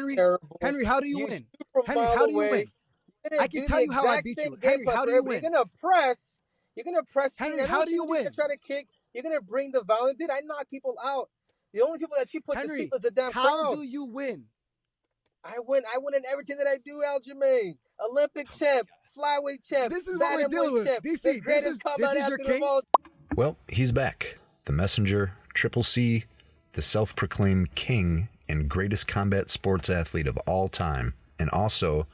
Henry, terrible. Henry, how do you You win? shoot from a Henry, mile how do you away. win? You're I gonna can do tell the you how I exact beat same you. game Henry, plan how for do you everybody. win? You're gonna press. You're gonna press me. Henry, I how know do you're you gonna win? try to kick. You're gonna bring the volume. Dude, I knock people out. The only people that you put to sleep Henry, is the damn how crowd. do you win? I win in everything that I do, Aljamain. Olympic champ, flyweight champ, This is what we're dealing bantamweight with. champ, the DC, greatest this combat is your athlete of king. all. Well, he's back. The messenger, Triple C, the self-proclaimed king and greatest combat sports athlete of all time, and also,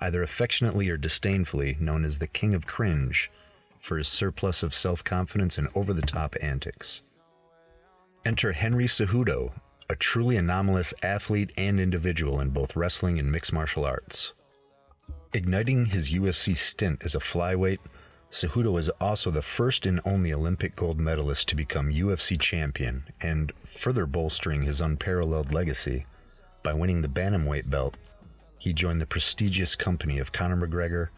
either affectionately or disdainfully, known as the King of Cringe, for his surplus of self-confidence and over-the-top antics. Enter Henry Cejudo, a truly anomalous athlete and individual in both wrestling and mixed martial arts. Igniting his UFC stint as a flyweight, Cejudo is also the first and only Olympic gold medalist to become UFC champion, and further bolstering his unparalleled legacy, by winning the bantamweight belt, he joined the prestigious company of Conor McGregor,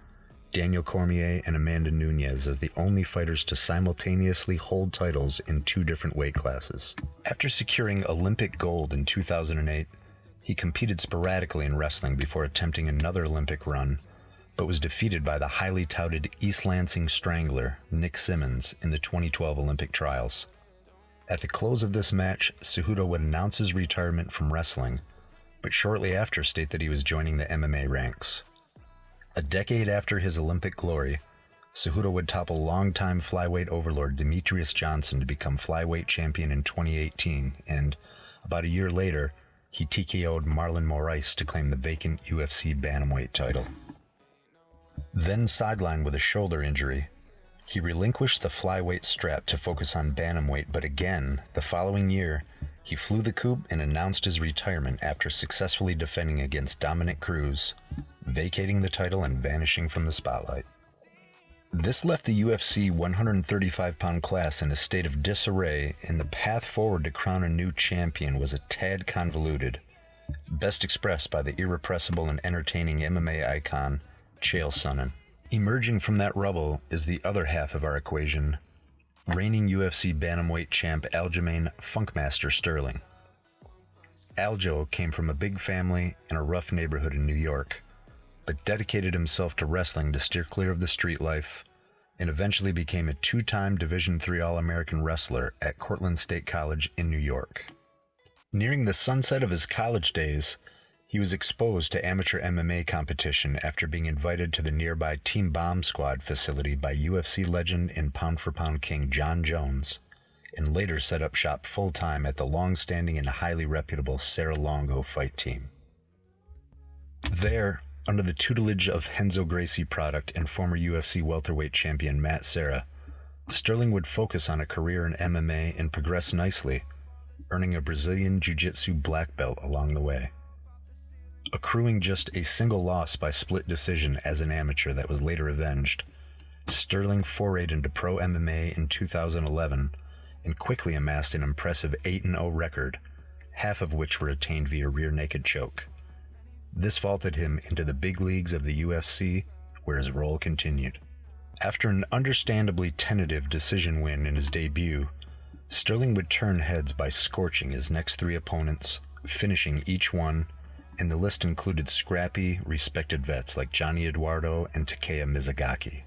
Daniel Cormier, and Amanda Nunes as the only fighters to simultaneously hold titles in 2 different weight classes. After securing Olympic gold in 2008, he competed sporadically in wrestling before attempting another Olympic run, but was defeated by the highly touted East Lansing Strangler, Nick Simmons, in the 2012 Olympic trials. At the close of this match, Cejudo would announce his retirement from wrestling, but shortly after state that he was joining the MMA ranks. A decade after his Olympic glory, Cejudo would topple longtime flyweight overlord Demetrius Johnson to become flyweight champion in 2018, and about a year later, he TKO'd Marlon Moraes to claim the vacant UFC bantamweight title. Then sidelined with a shoulder injury, he relinquished the flyweight strap to focus on bantamweight, but again, the following year, he flew the coop and announced his retirement after successfully defending against Dominic Cruz, vacating the title and vanishing from the spotlight. This left the UFC 135-pound class in a state of disarray, and the path forward to crown a new champion was a tad convoluted, best expressed by the irrepressible and entertaining MMA icon, Chael Sonnen. Emerging from that rubble is the other half of our equation, reigning UFC bantamweight champ Aljamain Funkmaster Sterling. Aljo came from a big family in a rough neighborhood in New York, but dedicated himself to wrestling to steer clear of the street life, and eventually became a 2-time Division III All-American wrestler at Cortland State College in New York. Nearing the sunset of his college days, he was exposed to amateur MMA competition after being invited to the nearby Team Bomb Squad facility by UFC legend and pound-for-pound king John Jones, and later set up shop full-time at the long-standing and highly reputable Serra Longo fight team. There, under the tutelage of Renzo Gracie product and former UFC welterweight champion Matt Serra, Sterling would focus on a career in MMA and progress nicely, earning a Brazilian Jiu-Jitsu black belt along the way. Accruing just a single loss by split decision as an amateur that was later avenged, Sterling forayed into pro MMA in 2011 and quickly amassed an impressive 8-0 record, half of which were attained via rear naked choke. This vaulted him into the big leagues of the UFC, where his role continued. After an understandably tentative decision win in his debut, Sterling would turn heads by scorching his next 3 opponents, finishing each one, and the list included scrappy, respected vets like Johnny Eduardo and Takeya Mizugaki.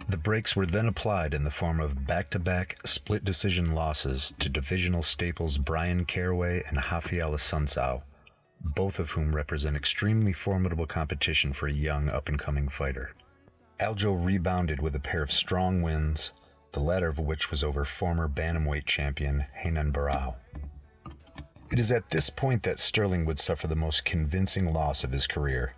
The brakes were then applied in the form of back-to-back split decision losses to divisional staples Brian Caraway and Rafael Assunção, both of whom represent extremely formidable competition for a young up-and-coming fighter. Aljo rebounded with a pair of strong wins, the latter of which was over former bantamweight champion Renan Barão. It is at this point that Sterling would suffer the most convincing loss of his career.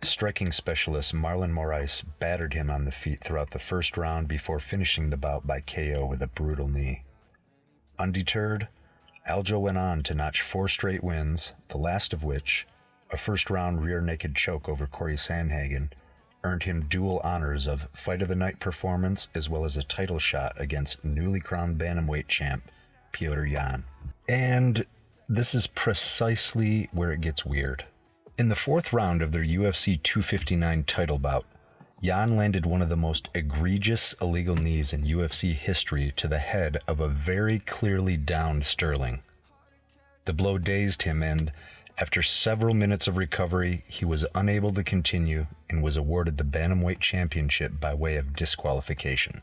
Striking specialist Marlon Moraes battered him on the feet throughout the first round before finishing the bout by KO with a brutal knee. Undeterred, Aljo went on to notch 4 straight wins, the last of which, a first-round rear-naked choke over Corey Sandhagen, earned him dual honors of Fight of the Night performance as well as a title shot against newly crowned bantamweight champ Petr Yan. And this is precisely where it gets weird. In the 4th round of their UFC 259 title bout, Yan landed one of the most egregious illegal knees in UFC history to the head of a very clearly downed Sterling. The blow dazed him, and After several minutes of recovery, he was unable to continue and was awarded the Bantamweight Championship by way of disqualification,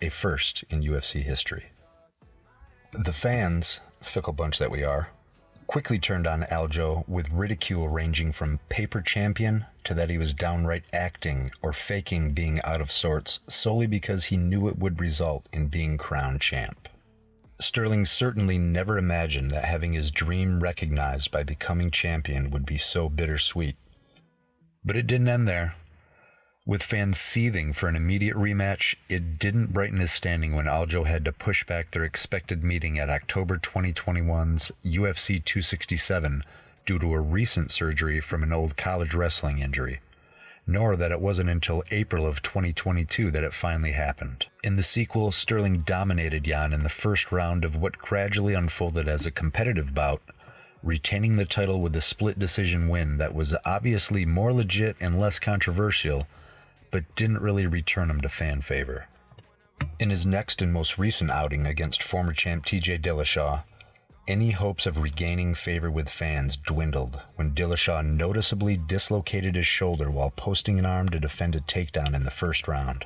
a first in UFC history. The fans, fickle bunch that we are, quickly turned on Aljo with ridicule ranging from paper champion to that he was downright acting or faking being out of sorts solely because he knew it would result in being crowned champ. Sterling certainly never imagined that having his dream recognized by becoming champion would be so bittersweet. But it didn't end there. With fans seething for an immediate rematch, it didn't brighten his standing when Aljo had to push back their expected meeting at October 2021's UFC 267 due to a recent surgery from an old college wrestling injury, nor that it wasn't until April of 2022 that it finally happened. In the sequel, Sterling dominated Jan in the first round of what gradually unfolded as a competitive bout, retaining the title with a split decision win that was obviously more legit and less controversial, but didn't really return him to fan favor. In his next and most recent outing against former champ TJ Dillashaw, any hopes of regaining favor with fans dwindled when Dillashaw noticeably dislocated his shoulder while posting an arm to defend a takedown in the first round,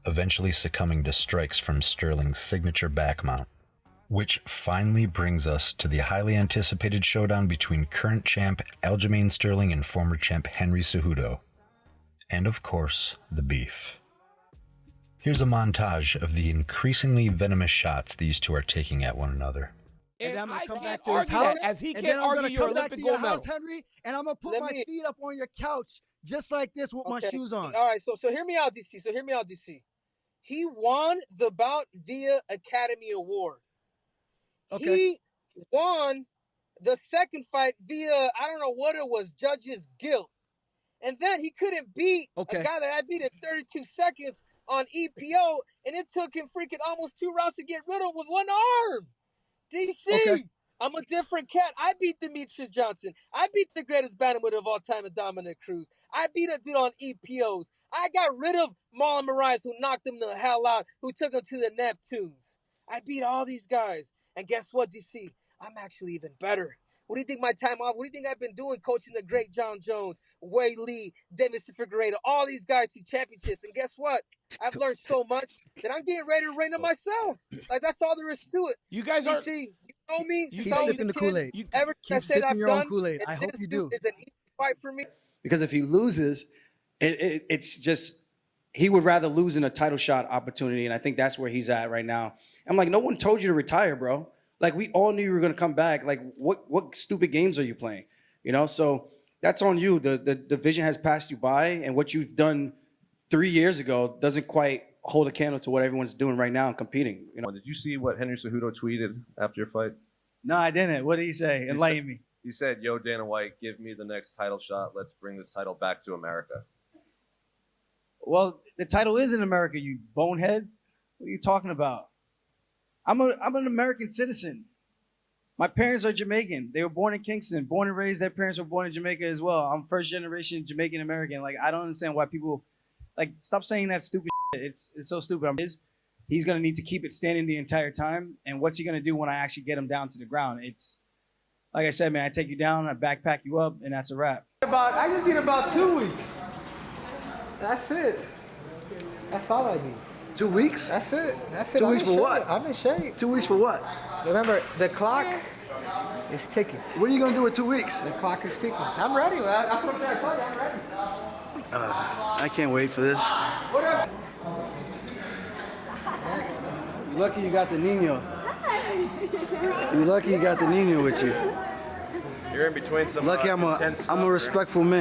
eventually succumbing to strikes from Sterling's signature back mount. Which finally brings us to the highly anticipated showdown between current champ Aljamain Sterling and former champ Henry Cejudo. And of course, the beef. Here's a montage of the increasingly venomous shots these two are taking at one another. And I'm gonna come back to his house, as he and can't then I'm argue gonna your come back Olympic to your gold medal. house, Henry, and I'm gonna put my feet up on your couch just like this with my shoes on. All right, so hear me out, DC. He won the bout via Academy Award. Okay. He won the second fight via, I don't know what it was, judge's guilt. And then he couldn't beat a guy that I beat in 32 seconds on EPO, and it took him freaking almost 2 rounds to get rid of with one arm. DC, I'm a different cat. I beat Demetrius Johnson. I beat the greatest bantamweight of all time, Dominic Cruz. I beat a dude on EPOs. I got rid of Marlon Moraes, who knocked him the hell out, who took him to the Neptunes. I beat all these guys. And guess what, DC? I'm actually even better. What do you think my time off? What do you think I've been doing coaching the great John Jones, Wei Lee, Davis Figueiredo, all these guys to championships? And guess what? I've learned so much that I'm getting ready to reign on myself. Like, that's all there is to it. You guys are... You know me. You keep sipping the Kool-Aid. Everything I Keep said sipping I've your own done, Kool-Aid. I hope you do. It's an easy fight for me. Because if he loses, it's just, he would rather lose in a title shot opportunity. And I think that's where he's at right now. I'm like, no one told you to retire, bro. Like, we all knew you were going to come back. Like, what stupid games are you playing? You know, so that's on you. The vision has passed you by, and what you've done 3 years ago doesn't quite hold a candle to what everyone's doing right now and competing. You know? Did you see what Henry Cejudo tweeted after your fight? No, I didn't. What did he say? Enlighten me. He said, "Yo, Dana White, give me the next title shot. Let's bring this title back to America." Well, the title is in America, you bonehead. What are you talking about? I'm an American citizen. My parents are Jamaican. They were born in Kingston, born and raised. Their parents were born in Jamaica as well. I'm first generation Jamaican American. Like, I don't understand why people, like, stop saying that stupid shit. It's so stupid. He's gonna need to keep it standing the entire time. And what's he gonna do when I actually get him down to the ground? It's like I said, man. I take you down, I backpack you up, and that's a wrap. I just need about 2 weeks. That's it. That's all I need. 2 weeks? That's it. That's it. 2 weeks for what? I'm in shape. 2 weeks for what? Remember, the clock is ticking. What are you gonna do with 2 weeks? The clock is ticking. I'm ready. That's what I'm trying to tell you. I'm ready. I can't wait for this. Whatever. You're lucky you got the Nino. You're lucky you got the Nino with you. You're in between some. Lucky I'm a respectful man.